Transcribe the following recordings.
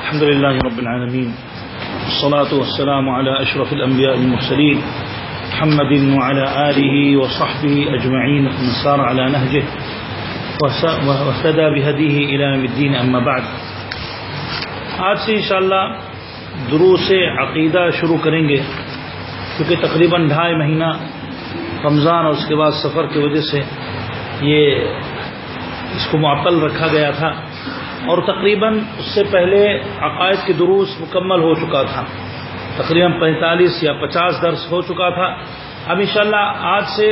الحمد لله رب العالمين والصلاة والسلام على أشرف الأنبياء المرسلين محمد وعلى آله وصحبه أجمعين ومن سار على نهجه واهتدى بهديه إلى يوم الدين أما بعد. آج سے انشاءاللہ دروس عقیدہ شروع کریں گے کیونکہ تقریباً 2.5 مہینہ رمضان اور اس کے بعد سفر کی وجہ سے اس کو معطل رکھا گیا تھا اور تقریباً اس سے پہلے عقائد کے دروس مکمل ہو چکا تھا. تقریباً 45 یا 50 درس ہو چکا تھا. اب انشاءاللہ آج سے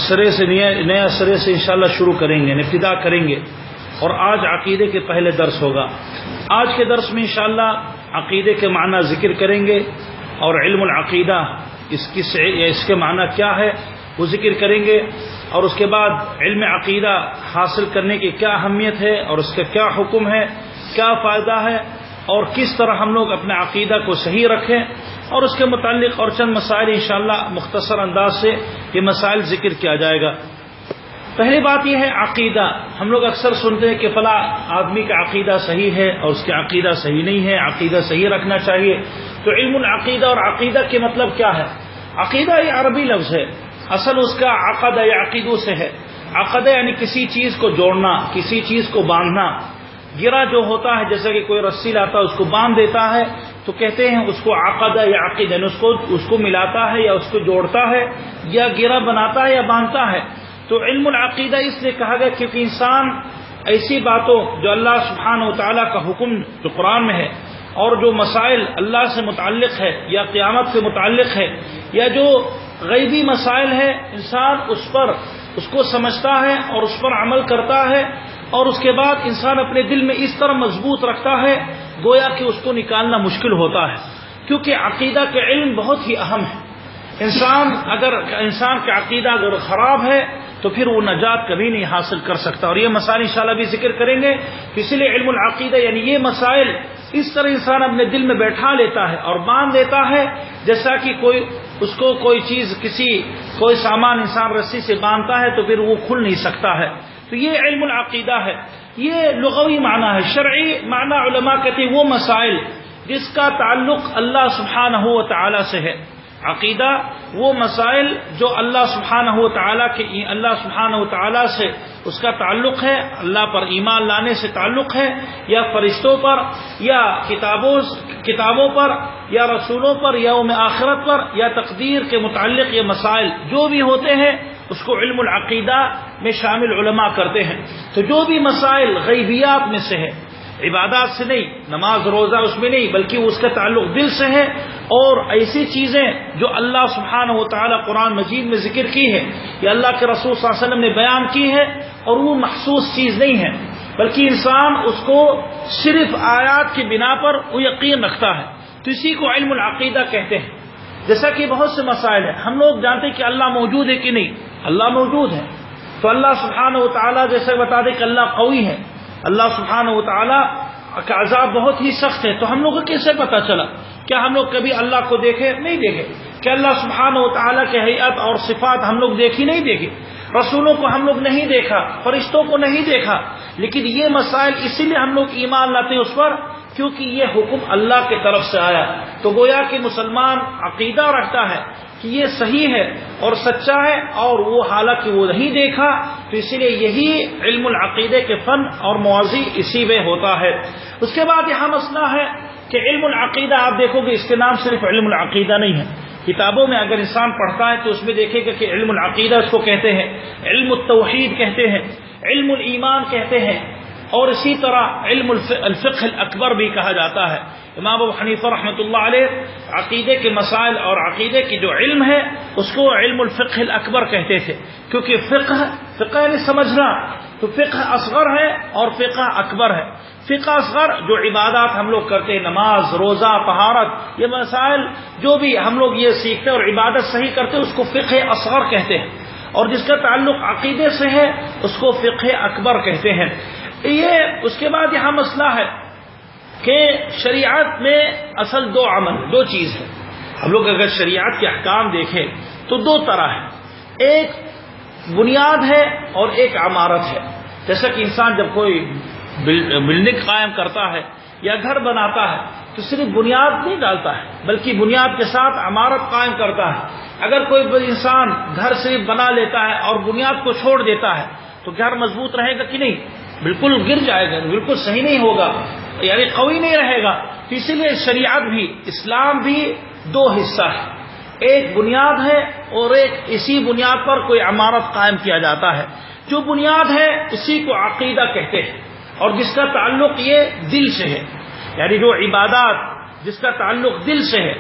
سرے سے نیا سرے سے انشاءاللہ شروع کریں گے، ابتدا کریں گے اور آج عقیدے کے پہلے درس ہوگا. آج کے درس میں انشاءاللہ عقیدے کے معنی ذکر کریں گے اور علم العقیدہ اس کے معنی کیا ہے وہ ذکر کریں گے اور اس کے بعد علم عقیدہ حاصل کرنے کی کیا اہمیت ہے اور اس کا کیا حکم ہے، کیا فائدہ ہے اور کس طرح ہم لوگ اپنے عقیدہ کو صحیح رکھیں اور اس کے متعلق اور چند مسائل انشاءاللہ مختصر انداز سے یہ مسائل ذکر کیا جائے گا. پہلی بات یہ ہے عقیدہ. ہم لوگ اکثر سنتے ہیں کہ فلاں آدمی کا عقیدہ صحیح ہے اور اس کا عقیدہ صحیح نہیں ہے، عقیدہ صحیح رکھنا چاہیے. تو علم العقیدہ اور عقیدہ کے مطلب کیا ہے؟ عقیدہ یہ عربی لفظ ہے، اصل اس کا عقد یعقد سے ہے. عقد یعنی کسی چیز کو جوڑنا، کسی چیز کو باندھنا. گرا جو ہوتا ہے جیسا کہ کوئی رسی لاتا ہے اس کو باندھ دیتا ہے تو کہتے ہیں اس کو عقد یعقد، یعنی اس کو ملاتا ہے یا اس کو جوڑتا ہے یا گرا بناتا ہے یا باندھتا ہے. تو علم العقیدہ اس لیے کہا گیا کیونکہ انسان ایسی باتوں جو اللہ سبحانہ و تعالیٰ کا حکم جو قرآن میں ہے اور جو مسائل اللہ سے متعلق ہے یا قیامت سے متعلق ہے یا جو غیبی مسائل ہے، انسان اس کو سمجھتا ہے اور اس پر عمل کرتا ہے اور اس کے بعد انسان اپنے دل میں اس طرح مضبوط رکھتا ہے گویا کہ اس کو نکالنا مشکل ہوتا ہے. کیونکہ عقیدہ کے علم بہت ہی اہم ہے. انسان کا عقیدہ اگر خراب ہے تو پھر وہ نجات کبھی نہیں حاصل کر سکتا. اور یہ مسائل انشاءاللہ بھی ذکر کریں گے. اسی لیے علم العقیدہ یعنی یہ مسائل اس طرح انسان اپنے دل میں بیٹھا لیتا ہے اور باندھ دیتا ہے جیسا کہ کوئی سامان انسان رسی سے باندھتا ہے تو پھر وہ کھل نہیں سکتا ہے. تو یہ علم العقیدہ ہے. یہ لغوی معنی ہے. شرعی معنی علماء کہتے ہیں وہ مسائل جس کا تعلق اللہ سبحانہ و تعالی سے ہے. عقیدہ وہ مسائل جو اللہ سبحانہ و تعالی سے اس کا تعلق ہے، اللہ پر ایمان لانے سے تعلق ہے یا فرشتوں پر یا کتابوں پر یا رسولوں پر یا یوم آخرت پر یا تقدیر کے متعلق یہ مسائل جو بھی ہوتے ہیں اس کو علم العقیدہ میں شامل علماء کرتے ہیں. تو جو بھی مسائل غیبیات میں سے ہے، عبادات سے نہیں، نماز روزہ اس میں نہیں، بلکہ اس کا تعلق دل سے ہے اور ایسی چیزیں جو اللہ سبحانہ و تعالی قرآن مجید میں ذکر کی ہے یا اللہ کے رسول صلی اللہ علیہ وسلم نے بیان کی ہے اور وہ محسوس چیز نہیں ہے بلکہ انسان اس کو صرف آیات کی بنا پر وہ یقین رکھتا ہے. تو اسی کو علم العقیدہ کہتے ہیں. جیسا کہ بہت سے مسائل ہیں، ہم لوگ جانتے ہیں کہ اللہ موجود ہے کہ نہیں. اللہ موجود ہے تو اللہ سبحانہ و تعالی جیسے بتا دے کہ اللہ قوی ہے، اللہ سبحانہ و تعالی کا عذاب بہت ہی سخت ہے. تو ہم لوگ کو کیسے پتا چلا؟ کیا ہم لوگ کبھی اللہ کو دیکھے؟ نہیں دیکھے. کہ اللہ سبحانہ و تعالی کے ہیئت اور صفات ہم لوگ نہیں دیکھے. رسولوں کو ہم لوگ نہیں دیکھا، فرشتوں کو نہیں دیکھا. لیکن یہ مسائل اسی لیے ہم لوگ ایمان لاتے ہیں اس پر کیونکہ یہ حکم اللہ کی طرف سے آیا. تو گویا کہ مسلمان عقیدہ رکھتا ہے کہ یہ صحیح ہے اور سچا ہے اور وہ حالانکہ وہ نہیں دیکھا. تو اسی لیے یہی علم العقیدے کے فن اور موازی اسی میں ہوتا ہے. اس کے بعد یہاں مسئلہ ہے کہ علم العقیدہ آپ دیکھو گے اس کے نام صرف علم العقیدہ نہیں ہے. کتابوں میں اگر انسان پڑھتا ہے تو اس میں دیکھے گا کہ علم العقیدہ اس کو کہتے ہیں، علم التوحید کہتے ہیں، علم الایمان کہتے ہیں اور اسی طرح علم الفقہ الاکبر بھی کہا جاتا ہے. امام ابو حنیفہ رحمۃ اللہ علیہ عقیدے کے مسائل اور عقیدے کی جو علم ہے اس کو علم الفقہ الاکبر کہتے تھے کیونکہ فقہ یعنی سمجھنا. تو فقہ اصغر ہے اور فقہ اکبر ہے. فقہ اصغر جو عبادات ہم لوگ کرتے ہیں، نماز روزہ طہارت، یہ مسائل جو بھی ہم لوگ یہ سیکھتے اور عبادت صحیح کرتے ہیں اس کو فقہ اصغر کہتے ہیں. اور جس کا تعلق عقیدے سے ہے اس کو فقہ اکبر کہتے ہیں. یہ اس کے بعد یہاں مسئلہ ہے کہ شریعت میں اصل دو چیز ہے. ہم لوگ اگر شریعت کے احکام دیکھیں تو 2 طرح ہے. ایک بنیاد ہے اور ایک عمارت ہے. جیسا کہ انسان جب کوئی بلڈنگ قائم کرتا ہے یا گھر بناتا ہے تو صرف بنیاد نہیں ڈالتا ہے بلکہ بنیاد کے ساتھ عمارت قائم کرتا ہے. اگر کوئی انسان گھر صرف بنا لیتا ہے اور بنیاد کو چھوڑ دیتا ہے تو گھر مضبوط رہے گا کہ نہیں؟ بالکل گر جائے گا، بالکل صحیح نہیں ہوگا، یعنی قوی نہیں رہے گا. تو اسی لیے شریعت بھی، اسلام بھی دو حصہ ہے، ایک بنیاد ہے اور ایک اسی بنیاد پر کوئی عمارت قائم کیا جاتا ہے. جو بنیاد ہے اسی کو عقیدہ کہتے ہیں اور جس کا تعلق یہ دل سے ہے، یعنی جو عبادات جس کا تعلق دل سے ہے،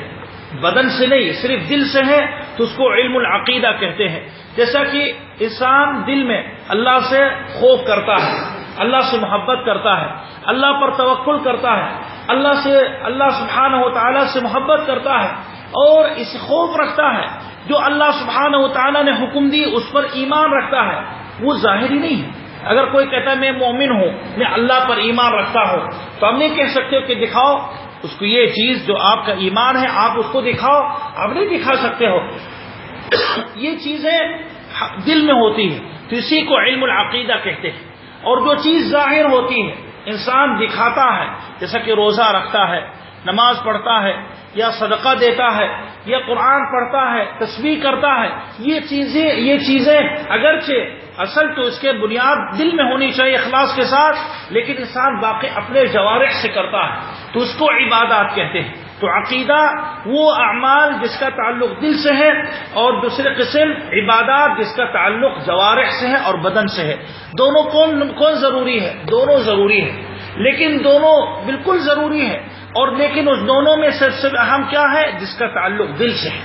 بدن سے نہیں، صرف دل سے ہے، تو اس کو علم العقیدہ کہتے ہیں. جیسا کہ انسان دل میں اللہ سے خوف کرتا ہے، اللہ سے محبت کرتا ہے، اللہ پر توکل کرتا ہے، اللہ سبحانہ و تعالیٰ سے محبت کرتا ہے اور اس خوف رکھتا ہے، جو اللہ سبحانہ و تعالیٰ نے حکم دی اس پر ایمان رکھتا ہے، وہ ظاہری نہیں ہے. اگر کوئی کہتا ہے میں مومن ہوں، میں اللہ پر ایمان رکھتا ہوں، تو ہم نہیں کہہ سکتے کہ دکھاؤ اس کو یہ چیز جو آپ کا ایمان ہے، آپ اس کو دکھاؤ، آپ نہیں دکھا سکتے ہو. یہ چیزیں دل میں ہوتی ہیں تو اسی کو علم العقیدہ کہتے ہیں. اور جو چیز ظاہر ہوتی ہے انسان دکھاتا ہے، جیسا کہ روزہ رکھتا ہے، نماز پڑھتا ہے یا صدقہ دیتا ہے یا قرآن پڑھتا ہے، تسبیح کرتا ہے، یہ چیزیں اگرچہ اصل تو اس کے بنیاد دل میں ہونی چاہیے اخلاص کے ساتھ، لیکن انسان باقی اپنے جوارح سے کرتا ہے تو اس کو عبادات کہتے ہیں. تو عقیدہ وہ اعمال جس کا تعلق دل سے ہے اور دوسری قسم عبادات جس کا تعلق جوارح سے ہے اور بدن سے ہے. دونوں کون ضروری ہے؟ دونوں ضروری ہے، لیکن دونوں بالکل ضروری ہے، اور لیکن اس دونوں میں سب سے اہم کیا ہے؟ جس کا تعلق دل سے ہے.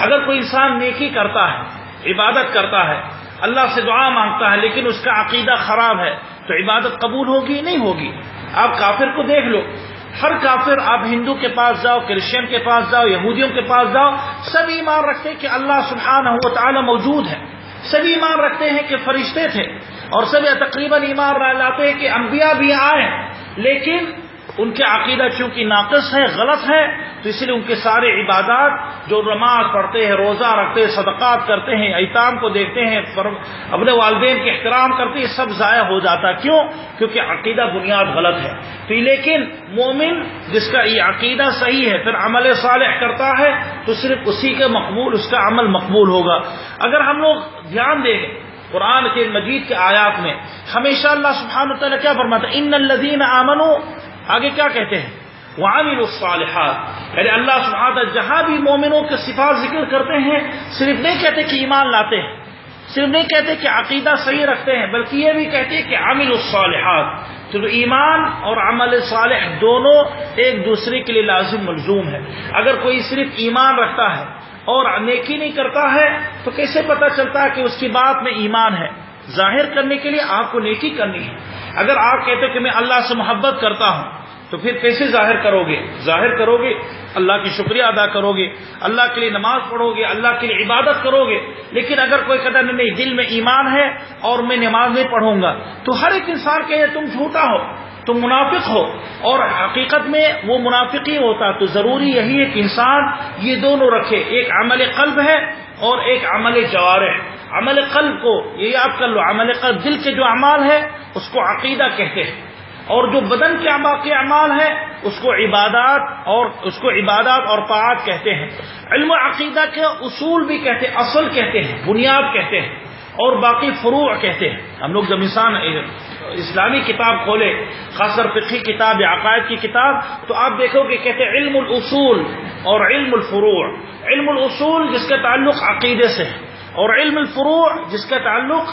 اگر کوئی انسان نیکی کرتا ہے، عبادت کرتا ہے، اللہ سے دعا مانگتا ہے، لیکن اس کا عقیدہ خراب ہے تو عبادت قبول ہوگی؟ نہیں ہوگی. آپ کافر کو دیکھ لو، ہر کافر، آپ ہندو کے پاس جاؤ، کرسچن کے پاس جاؤ، یہودیوں کے پاس جاؤ، سب ایمان رکھتے ہیں کہ اللہ سبحانہ و تعالی موجود ہے، سب ایمان رکھتے ہیں کہ فرشتے تھے، اور سب تقریباً ایمان لاتے ہیں کہ انبیاء بھی آئے، لیکن ان کے عقیدہ چونکہ ناقص ہے، غلط ہے، تو اس لیے ان کے سارے عبادات جو نماز پڑھتے ہیں، روزہ رکھتے ہیں، صدقات کرتے ہیں، ایتام کو دیکھتے ہیں، اپنے والدین کے احترام کرتے ہیں، سب ضائع ہو جاتا ہے. کیوں؟ کیونکہ عقیدہ بنیاد غلط ہے. تو لیکن مومن جس کا یہ عقیدہ صحیح ہے، پھر عمل صالح کرتا ہے تو صرف اسی کے مقبول، اس کا عمل مقبول ہوگا. اگر ہم لوگ دھیان دیں قرآن کے مجید کے آیات میں ہمیشہ اللہ سبحانہ و تعالیٰ کیا فرماتا ہے؟ ان الذین آمنوا، آگے کیا کہتے ہیں؟ وعملوا الصالحات. یعنی اللہ سبحانہ وتعالی جہاں بھی مومنوں کے صفات ذکر کرتے ہیں صرف نہیں کہتے کہ ایمان لاتے ہیں، صرف نہیں کہتے کہ عقیدہ صحیح رکھتے ہیں، بلکہ یہ بھی کہتے ہیں کہ عملوا الصالحات. تو ایمان اور عمل صالح دونوں ایک دوسرے کے لیے لازم ملزوم ہے. اگر کوئی صرف ایمان رکھتا ہے اور نیکی نہیں کرتا ہے تو کیسے پتہ چلتا ہے کہ اس کی بات میں ایمان ہے؟ ظاہر کرنے کے لیے آپ کو نیکی کرنی ہے. اگر آپ کہتے کہ میں اللہ سے محبت کرتا ہوں تو پھر کیسے ظاہر کرو گے؟ ظاہر کرو گے اللہ کی شکریہ ادا کرو گے، اللہ کے لیے نماز پڑھو گے، اللہ کے لیے عبادت کرو گے. لیکن اگر کوئی کہتا نہیں دل میں ایمان ہے اور میں نماز نہیں پڑھوں گا، تو ہر ایک انسان کہے تم جھوٹا ہو، تم منافق ہو، اور حقیقت میں وہ منافق ہی ہوتا. تو ضروری یہی ہے کہ انسان یہ دونوں رکھے، ایک عمل قلب ہے اور ایک عمل جوارح. عمل قلب کو یہ یاد کر لو، عمل قلب دل کے جو اعمال ہے اس کو عقیدہ کہتے ہیں، اور جو بدن کے اعمال ہے اس کو عبادات اور طاعات کہتے ہیں. علم عقیدہ کے اصول بھی کہتے ہیں، اصل کہتے ہیں، بنیاد کہتے ہیں، اور باقی فروع کہتے ہیں. ہم لوگ جب انسان اسلامی کتاب کھولے، خاص کر فقہی کتاب یا عقائد کی کتاب، تو آپ دیکھو کہ کہتے ہیں علم الاصول اور علم الفروع. علم الاصول جس کا تعلق عقیدے سے ہے، اور علم الفروع جس کا تعلق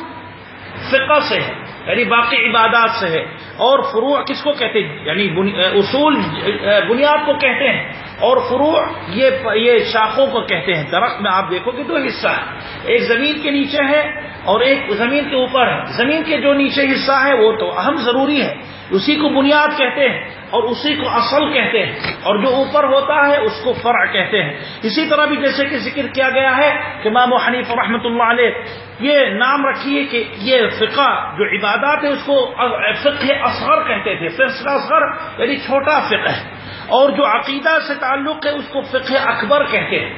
فقہ سے ہے، یعنی باقی عبادات سے ہے. اور فروع کس کو کہتے ہیں؟ یعنی اصول بنیاد کو کہتے ہیں، اور فروع یہ شاخوں کو کہتے ہیں. درخت میں آپ دیکھو کہ دو حصہ ہے، ایک زمین کے نیچے ہے اور ایک زمین کے اوپر ہے. زمین کے جو نیچے حصہ ہے وہ تو اہم ضروری ہے، اسی کو بنیاد کہتے ہیں اور اسی کو اصل کہتے ہیں، اور جو اوپر ہوتا ہے اس کو فرع کہتے ہیں. اسی طرح بھی جیسے کہ ذکر کیا گیا ہے کہ امام حنیفہ رحمۃ اللہ علیہ یہ نام رکھیے کہ یہ فقہ جو عبادات ہے اس کو فقہ اصغر کہتے تھے. فقہ اصغر یعنی چھوٹا فقہ ہے، اور جو عقیدہ سے تعلق ہے اس کو فقہ اکبر کہتے ہیں،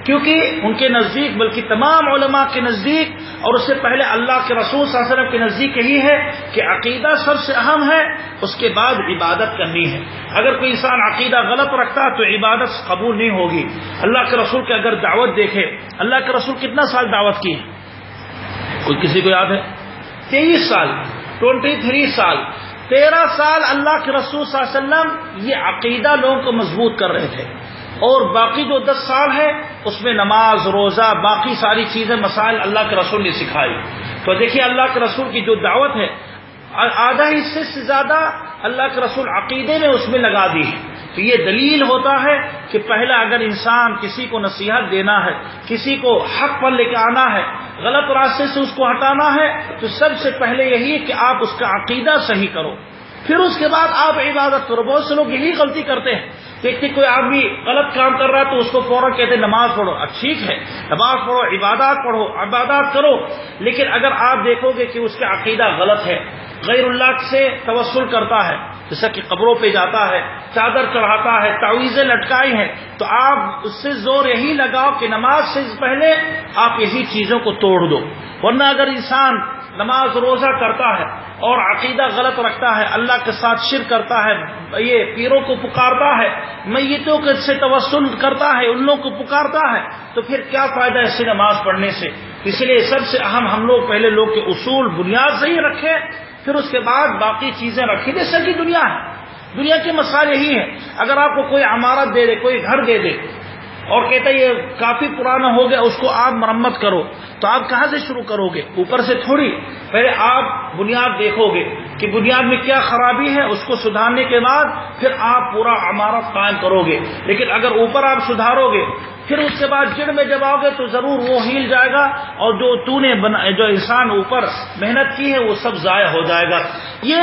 کیونکہ ان کے نزدیک، بلکہ تمام علماء کے نزدیک اور اس سے پہلے اللہ کے رسول صلی اللہ علیہ وسلم کے نزدیک یہی ہے کہ عقیدہ سب سے اہم ہے، اس کے بعد عبادت کرنی ہے۔ اگر کوئی انسان عقیدہ غلط رکھتا تو عبادت قبول نہیں ہوگی۔ اللہ کے رسول کی اگر دعوت دیکھے، اللہ کے رسول کتنا سال دعوت کی؟ کوئی کسی کو یاد ہے؟ 23 سال، 23 سال، 13 سال اللہ کے رسول صلی اللہ علیہ وسلم یہ عقیدہ لوگوں کو مضبوط کر رہے تھے، اور باقی جو 10 سال ہے اس میں نماز، روزہ، باقی ساری چیزیں، مسائل اللہ کے رسول نے سکھائی۔ تو دیکھیے اللہ کے رسول کی جو دعوت ہے، آدھا حصے سے زیادہ اللہ کے رسول عقیدے میں اس میں لگا دی ہے۔ تو یہ دلیل ہوتا ہے کہ پہلا اگر انسان کسی کو نصیحت دینا ہے، کسی کو حق پر لے کے آنا ہے، غلط راستے سے اس کو ہٹانا ہے، تو سب سے پہلے یہی ہے کہ آپ اس کا عقیدہ صحیح کرو، پھر اس کے بعد آپ عبادت کرو۔ بہت سے لوگ یہی غلطی کرتے ہیں، دیکھتے کوئی آدمی غلط کام کر رہا ہے تو اس کو فوراً کہتے ہیں نماز پڑھو۔ ٹھیک ہے، نماز پڑھو، عبادات کرو، لیکن اگر آپ دیکھو گے کہ اس کا عقیدہ غلط ہے، غیر اللہ سے توسل کرتا ہے، جیسا کہ قبروں پہ جاتا ہے، چادر چڑھاتا ہے، تعویذیں لٹکائی ہیں، تو آپ اس سے زور یہی لگاؤ کہ نماز سے پہلے آپ یہی چیزوں کو توڑ دو۔ ورنہ اگر انسان نماز روزہ کرتا ہے اور عقیدہ غلط رکھتا ہے، اللہ کے ساتھ شرک کرتا ہے، یہ پیروں کو پکارتا ہے، میتوں سے توسل کرتا ہے، ان لوگوں کو پکارتا ہے، تو پھر کیا فائدہ اس سے نماز پڑھنے سے؟ اس لیے سب سے اہم ہم لوگ پہلے لوگ کے اصول بنیاد صحیح رکھیں، پھر اس کے بعد باقی چیزیں رکھیں۔ جیسا کہ دنیا ہے، دنیا کے مسائل یہی ہے، اگر آپ کو کوئی عمارت دے دے، کوئی گھر دے دے اور کہتا ہے یہ کافی پرانا ہو گیا، اس کو آپ مرمت کرو، تو آپ کہاں سے شروع کرو گے؟ اوپر سے تھوڑی، پہلے آپ بنیاد دیکھو گے کہ بنیاد میں کیا خرابی ہے، اس کو سدھارنے کے بعد پھر آپ پورا عمارت قائم کرو گے۔ لیکن اگر اوپر آپ سدھارو گے، پھر اس کے بعد جڑ میں جب آؤ گے تو ضرور وہ ہل جائے گا، اور جو انسان اوپر محنت کی ہے وہ سب ضائع ہو جائے گا۔ یہ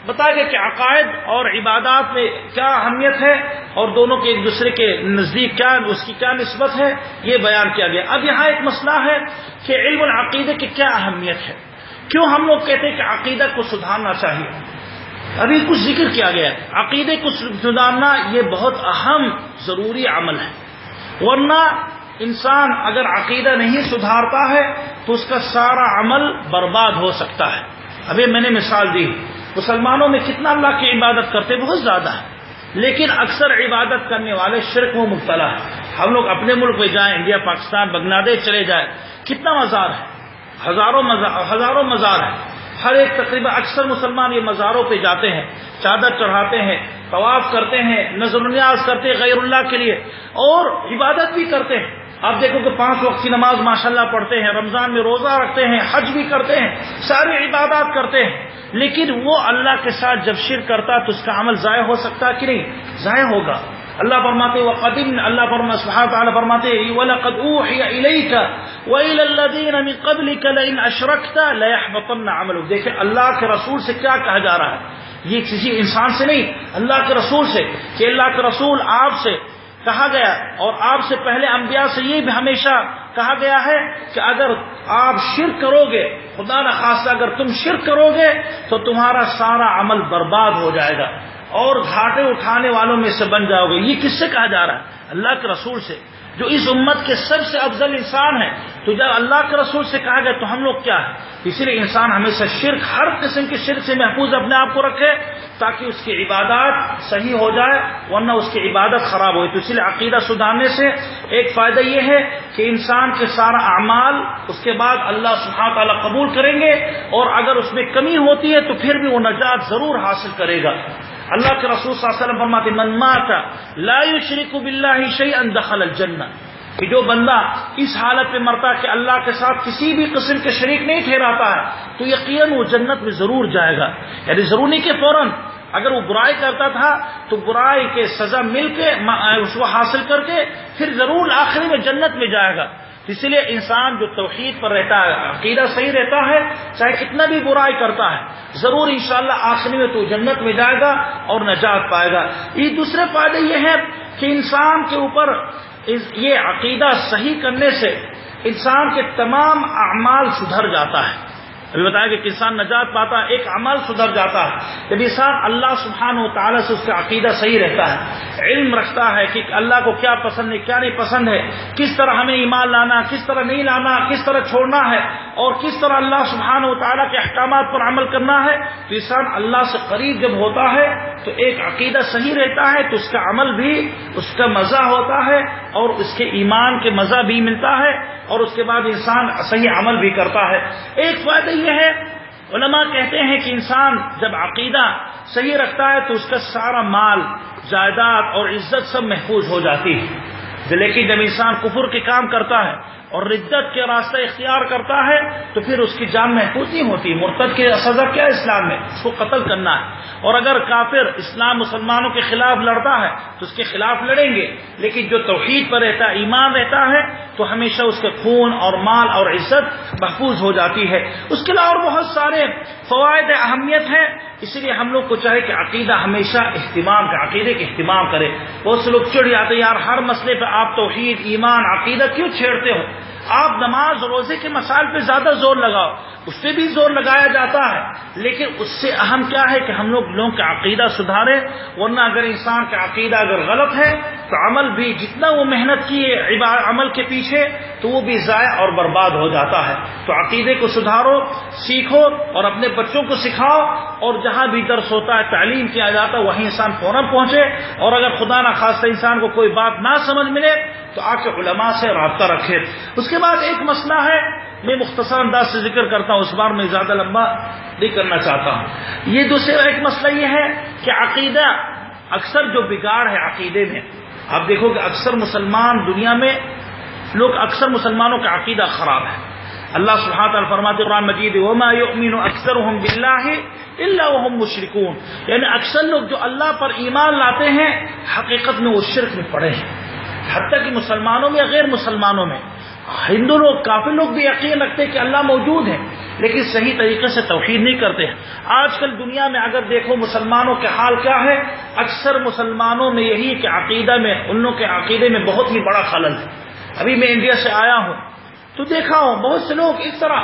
بتایا گیا کہ عقائد اور عبادات میں کیا اہمیت ہے، اور دونوں کے ایک دوسرے کے نزدیک کیا اس کی کیا نسبت ہے، یہ بیان کیا گیا۔ اب یہاں ایک مسئلہ ہے کہ علم العقیدے کی کیا اہمیت ہے، کیوں ہم لوگ کہتے ہیں کہ عقیدہ کو سدھارنا چاہیے۔ ابھی کچھ ذکر کیا گیا، عقیدے کو سدھارنا یہ بہت اہم ضروری عمل ہے، ورنہ انسان اگر عقیدہ نہیں سدھارتا ہے تو اس کا سارا عمل برباد ہو سکتا ہے۔ ابھی میں نے مثال دی، مسلمانوں میں کتنا اللہ کی عبادت کرتے بہت زیادہ ہے، لیکن اکثر عبادت کرنے والے شرک میں مبتلا ہے۔ ہم لوگ اپنے ملک میں جائیں، انڈیا، پاکستان، بنگلہ دیش چلے جائیں، کتنا مزار ہے، ہزاروں مزار ہے، ہر ایک تقریباً اکثر مسلمان یہ مزاروں پہ جاتے ہیں، چادر چڑھاتے ہیں، طواف کرتے ہیں، نظر و نیاز کرتے ہیں غیر اللہ کے لیے، اور عبادت بھی کرتے ہیں۔ آپ دیکھو کہ 5 وقت کی نماز ماشاءاللہ پڑھتے ہیں، رمضان میں روزہ رکھتے ہیں، حج بھی کرتے ہیں، ساری عبادات کرتے ہیں، لیکن وہ اللہ کے ساتھ جب شرک کرتا تو اس کا عمل ضائع ہو سکتا کہ نہیں؟ ضائع ہوگا۔ اللہ فرماتے اللہ سبحانہ تعالیٰ فرماتے وَلَقَدْ أُوحِيَ إِلَيْكَ وَإِلَى الَّذِينَ مِن قَبْلِكَ لَئِنْ أَشْرَكْتَ لَيَحْبَطَنَّ عَمَلُكَ۔ دیکھیں اللہ کے رسول سے کیا کہا جا رہا ہے، یہ کسی انسان سے نہیں، اللہ کے رسول سے، کہ اللہ کے رسول آپ سے کہا گیا، اور آپ سے پہلے انبیاء سے یہ بھی ہمیشہ کہا گیا ہے کہ اگر آپ شرک کرو گے، خدا نخواستہ اگر تم شرک کرو گے تو تمہارا سارا عمل برباد ہو جائے گا اور گھاٹے اٹھانے والوں میں سے بن جاؤ گے۔ یہ کس سے کہا جا رہا ہے؟ اللہ کے رسول سے، جو اس امت کے سب سے افضل انسان ہیں۔ تو جب اللہ کے رسول سے کہا گیا تو ہم لوگ کیا ہے؟ اسی لیے انسان ہمیشہ شرک، ہر قسم کے شرک سے محفوظ اپنے آپ کو رکھے تاکہ اس کی عبادات صحیح ہو جائے، ورنہ اس کی عبادت خراب ہوئی۔ تو اسی لیے عقیدہ سدھارنے سے ایک فائدہ یہ ہے کہ انسان کے سارا اعمال اس کے بعد اللہ سبحانہ تعالیٰ قبول کریں گے، اور اگر اس میں کمی ہوتی ہے تو پھر بھی وہ نجات ضرور حاصل کرے گا۔ اللہ کے رسول صلی اللہ علیہ وسلم فرماتے من مات لا یشرک باللہ شیئا دخل الجنہ، کہ جو بندہ اس حالت میں مرتا کہ اللہ کے ساتھ کسی بھی قسم کے شریک نہیں ٹھہراتا ہے تو یقیناً وہ جنت میں ضرور جائے گا۔ یعنی ضرور نہیں کہ فوراً، اگر وہ برائی کرتا تھا تو برائی کے سزا مل کے اس کو حاصل کر کے پھر ضرور آخری میں جنت میں جائے گا۔ اس لیے انسان جو توحید پر رہتا ہے، عقیدہ صحیح رہتا ہے، چاہے کتنا بھی برائی کرتا ہے، ضرور انشاءاللہ آخری میں تو جنت میں جائے گا اور نجات پائے گا۔ یہ دوسرے فائدے یہ ہے کہ انسان کے اوپر یہ عقیدہ صحیح کرنے سے انسان کے تمام اعمال سدھر جاتا ہے۔ ابھی بتایا کہ انسان نجات پاتا ہے، ایک عمل سدھر جاتا ہے جب انسان اللہ سبحانہ و تعالیٰ سے اس کا عقیدہ صحیح رہتا ہے، علم رکھتا ہے کہ اللہ کو کیا پسند ہے، کیا نہیں پسند ہے، کس طرح ہمیں ایمان لانا، کس طرح نہیں لانا، کس طرح چھوڑنا ہے، اور کس طرح اللہ سبحانہ و تعالیٰ کے احکامات پر عمل کرنا ہے، تو انسان اللہ سے قریب جب ہوتا ہے تو ایک عقیدہ صحیح رہتا ہے تو اس کا عمل بھی، اس کا مزہ ہوتا ہے اور اس کے ایمان کے مزہ بھی ملتا ہے، اور اس کے بعد انسان صحیح عمل بھی کرتا ہے۔ ایک فائدہ یہ ہے، علماء کہتے ہیں کہ انسان جب عقیدہ صحیح رکھتا ہے تو اس کا سارا مال، جائیداد اور عزت سب محفوظ ہو جاتی ہے، لیکن جب انسان کفر کے کام کرتا ہے اور ردت کے راستہ اختیار کرتا ہے تو پھر اس کی جان محفوظ نہیں ہوتی۔ مرتد کی سزا کیا اسلام میں؟ اس کو قتل کرنا ہے، اور اگر کافر اسلام مسلمانوں کے خلاف لڑتا ہے تو اس کے خلاف لڑیں گے، لیکن جو توحید پر رہتا ہے، ایمان رہتا ہے، تو ہمیشہ اس کے خون اور مال اور عزت محفوظ ہو جاتی ہے۔ اس کے علاوہ اور بہت سارے فوائد اہمیت ہیں، اسی لیے ہم لوگ کو چاہے کہ عقیدہ ہمیشہ اہتمام کا، عقیدے کے اہتمام کرے۔ بہت سے لوگ چڑھ جاتے ہیں، یار ہر مسئلے پہ آپ توحید، ایمان، عقیدہ کیوں چھیڑتے ہو؟ آپ نماز روزے کے مسائل پہ زیادہ زور لگاؤ، اس پہ بھی زور لگایا جاتا ہے، لیکن اس سے اہم کیا ہے کہ ہم لوگوں کا عقیدہ سدھارے، ورنہ اگر انسان کا عقیدہ اگر غلط ہے تو عمل بھی جتنا وہ محنت کیے عمل کے پیچھے تو وہ بھی ضائع اور برباد ہو جاتا ہے۔ تو عقیدے کو سدھارو، سیکھو اور اپنے بچوں کو سکھاؤ، اور جہاں بھی درس ہوتا ہے، تعلیم کیا جاتا ہے، وہیں انسان فوراً پہنچے، اور اگر خدا نخواستہ انسان کو کوئی بات نہ سمجھ ملے تو آ کے علماء سے رابطہ رکھے۔ اس کے بعد ایک مسئلہ ہے، میں مختصر انداز سے ذکر کرتا ہوں، اس بار میں زیادہ لمبا نہیں کرنا چاہتا ہوں۔ یہ دوسرا ایک مسئلہ یہ ہے کہ عقیدہ اکثر جو بگاڑ ہے عقیدے میں، آپ دیکھو کہ اکثر مسلمان دنیا میں لوگ، اکثر مسلمانوں کا عقیدہ خراب ہے۔ اللہ سبحانہ تعالیٰ فرماتے قرآن مجید وما یؤمن اکثرهم باللہ الا وهم مشرکون، یعنی اکثر لوگ جو اللہ پر ایمان لاتے ہیں حقیقت میں وہ شرک میں پڑے ہیں، حتیٰ کہ مسلمانوں میں یا غیر مسلمانوں میں۔ ہندو لوگ، کافر لوگ بھی یقین رکھتے ہیں کہ اللہ موجود ہے، لیکن صحیح طریقے سے توحید نہیں کرتے ہیں۔ آج کل دنیا میں اگر دیکھو مسلمانوں کے حال کیا ہے، اکثر مسلمانوں میں یہی کہ عقیدہ میں، ان لوگوں کے عقیدے میں بہت ہی بڑا خلل ہے۔ ابھی میں انڈیا سے آیا ہوں تو دیکھا ہوں بہت سے لوگ اس طرح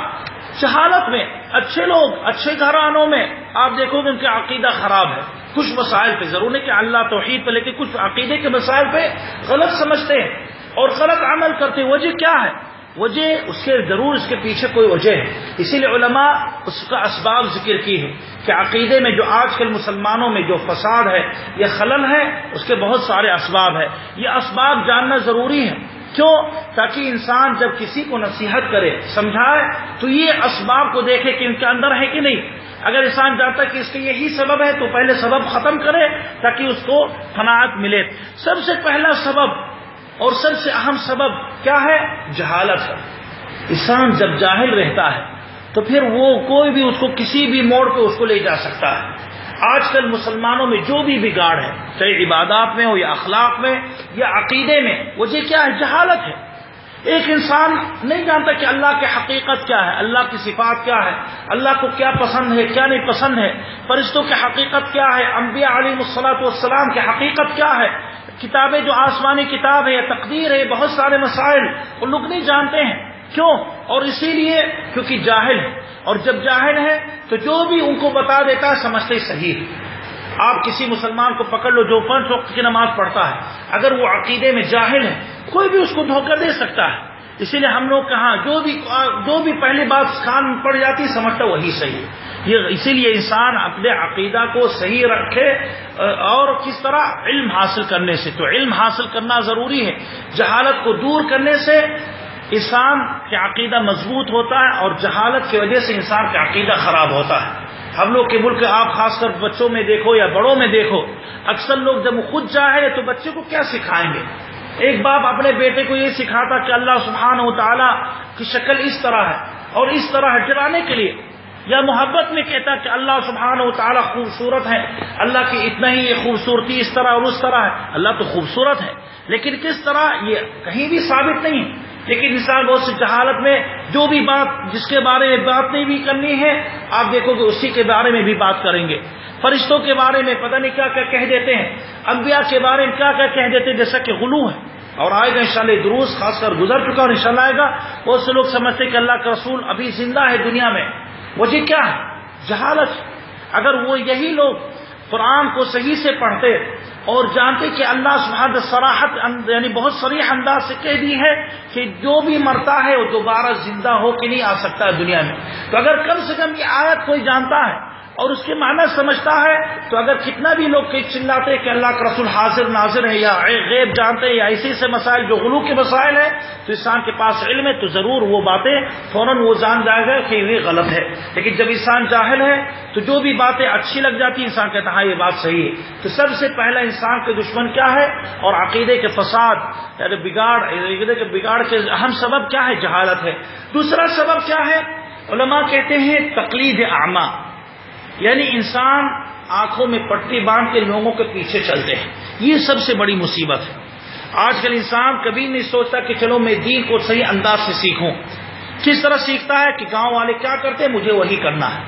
جہالت میں، اچھے لوگ اچھے گھرانوں میں آپ دیکھو کہ ان کا عقیدہ خراب ہے، کچھ مسائل پہ، ضرور نہیں کہ اللہ توحید پہ، لیکن کچھ عقیدے کے مسائل پہ غلط سمجھتے ہیں اور غلط عمل کرتے ہیں۔ وجہ کیا ہے؟ وجہ اس کے ضرور اس کے پیچھے کوئی وجہ ہے، اسی لیے علماء اس کا اسباب ذکر کی ہے کہ عقیدے میں جو آج کل مسلمانوں میں جو فساد ہے یا خلل ہے، اس کے بہت سارے اسباب ہیں۔ یہ اسباب جاننا ضروری ہے، کیوں؟ تاکہ انسان جب کسی کو نصیحت کرے، سمجھائے، تو یہ اسباب کو دیکھے کہ ان کے اندر ہے کہ نہیں۔ اگر انسان جانتا ہے کہ اس کے یہی سبب ہے تو پہلے سبب ختم کرے تاکہ اس کو قناعت ملے۔ سب سے پہلا سبب اور سب سے اہم سبب کیا ہے؟ جہالت ہے۔ انسان جب جاہل رہتا ہے تو پھر وہ کوئی بھی اس کو کسی بھی موڑ پہ اس کو لے جا سکتا ہے۔ آج کل مسلمانوں میں جو بھی بگاڑ ہے، چاہے عبادات میں ہو یا اخلاق میں یا عقیدے میں، وجہ کیا ہے؟ جہالت ہے۔ ایک انسان نہیں جانتا کہ اللہ کی حقیقت کیا ہے، اللہ کی صفات کیا ہے، اللہ کو کیا پسند ہے، کیا نہیں پسند ہے، فرشتوں کی حقیقت کیا ہے، انبیاء علیہ الصلوۃ والسلام کی حقیقت کیا ہے، کتابیں جو آسمانی کتاب ہے یا تقدیر ہے، بہت سارے مسائل وہ لوگ نہیں جانتے ہیں۔ کیوں؟ اور اسی لیے کیونکہ جاہل ہے، اور جب جاہل ہے تو جو بھی ان کو بتا دیتا ہے سمجھتے ہی صحیح ہے۔ آپ کسی مسلمان کو پکڑ لو جو 5 وقت کی نماز پڑھتا ہے، اگر وہ عقیدے میں جاہل ہے کوئی بھی اس کو دھوکہ دے سکتا ہے۔ اسی لیے ہم لوگ کہاں جو بھی پہلی بات کان پڑ جاتی سمجھتا وہی صحیح ہے۔ یہ اسی لیے انسان اپنے عقیدہ کو صحیح رکھے، اور کس طرح؟ علم حاصل کرنے سے۔ تو علم حاصل کرنا ضروری ہے، جہالت کو دور کرنے سے انسان کا عقیدہ مضبوط ہوتا ہے، اور جہالت کی وجہ سے انسان کا عقیدہ خراب ہوتا ہے۔ ہم لوگ کے ملک آپ خاص کر بچوں میں دیکھو یا بڑوں میں دیکھو، اکثر لوگ جب خود جاہل ہے تو بچے کو کیا سکھائیں گے؟ ایک باپ اپنے بیٹے کو یہ سکھاتا کہ اللہ سبحانہ و تعالیٰ کی شکل اس طرح ہے اور اس طرح ہے، ڈرانے کے لیے، یا محبت میں کہتا کہ اللہ سبحانہ و تعالیٰ خوبصورت ہے، اللہ کی اتنا ہی یہ خوبصورتی اس طرح اور اس طرح ہے۔ اللہ تو خوبصورت ہے، لیکن کس طرح یہ کہیں بھی ثابت نہیں ہے۔ لیکن انسان بہت سی جہالت میں جو بھی بات جس کے بارے میں بات نہیں بھی کرنی ہے، آپ دیکھو کہ اسی کے بارے میں بھی بات کریں گے۔ فرشتوں کے بارے میں پتہ نہیں کیا کیا کہہ دیتے ہیں، انبیاء کے بارے میں کیا کیا کہہ دیتے ہیں، جیسا کہ غلو ہے۔ اور آئے گا انشاءاللہ دروس خاص کر گزر چکا اور انشاءاللہ آئے گا، بہت سے لوگ سمجھتے ہیں کہ اللہ کا رسول ابھی زندہ ہے دنیا میں، وجہ کیا ہے؟ جہالت۔ اگر وہ یہی لوگ قرآن کو صحیح سے پڑھتے اور جانتے کہ اللہ سبحانہ صراحت یعنی بہت صریح انداز سے کہہ دی ہے کہ جو بھی مرتا ہے وہ دوبارہ زندہ ہو کے نہیں آ سکتا ہے دنیا میں. تو اگر کم سے کم یہ آیت کوئی جانتا ہے اور اس کے معنی سمجھتا ہے تو اگر کتنا بھی لوگ چلاتے کہ اللہ کا رسول حاضر ناظر ہے یا غیب جانتے ہیں یا اسی سے مسائل جو غلو کے مسائل ہیں تو انسان کے پاس علم ہے تو ضرور وہ باتیں فوراً وہ جان جائے گا کہ یہ غلط ہے. لیکن جب انسان جاہل ہے تو جو بھی باتیں اچھی لگ جاتی ہیں انسان کہتا ہے یہ بات صحیح ہے. تو سب سے پہلا انسان کے دشمن کیا ہے اور عقیدے کے فساد یعنی عقیدے کے بگاڑ کے اہم سبب کیا ہے؟ جہالت ہے. دوسرا سبب کیا ہے؟ علماء کہتے ہیں تقلید اعمیٰ، یعنی انسان آنکھوں میں پٹی باندھ کے لوگوں کے پیچھے چلتے ہیں. یہ سب سے بڑی مصیبت ہے. آج کل انسان کبھی نہیں سوچتا کہ چلو میں دین کو صحیح انداز سے سیکھوں. کس طرح سیکھتا ہے کہ گاؤں والے کیا کرتے ہیں مجھے وہی کرنا ہے،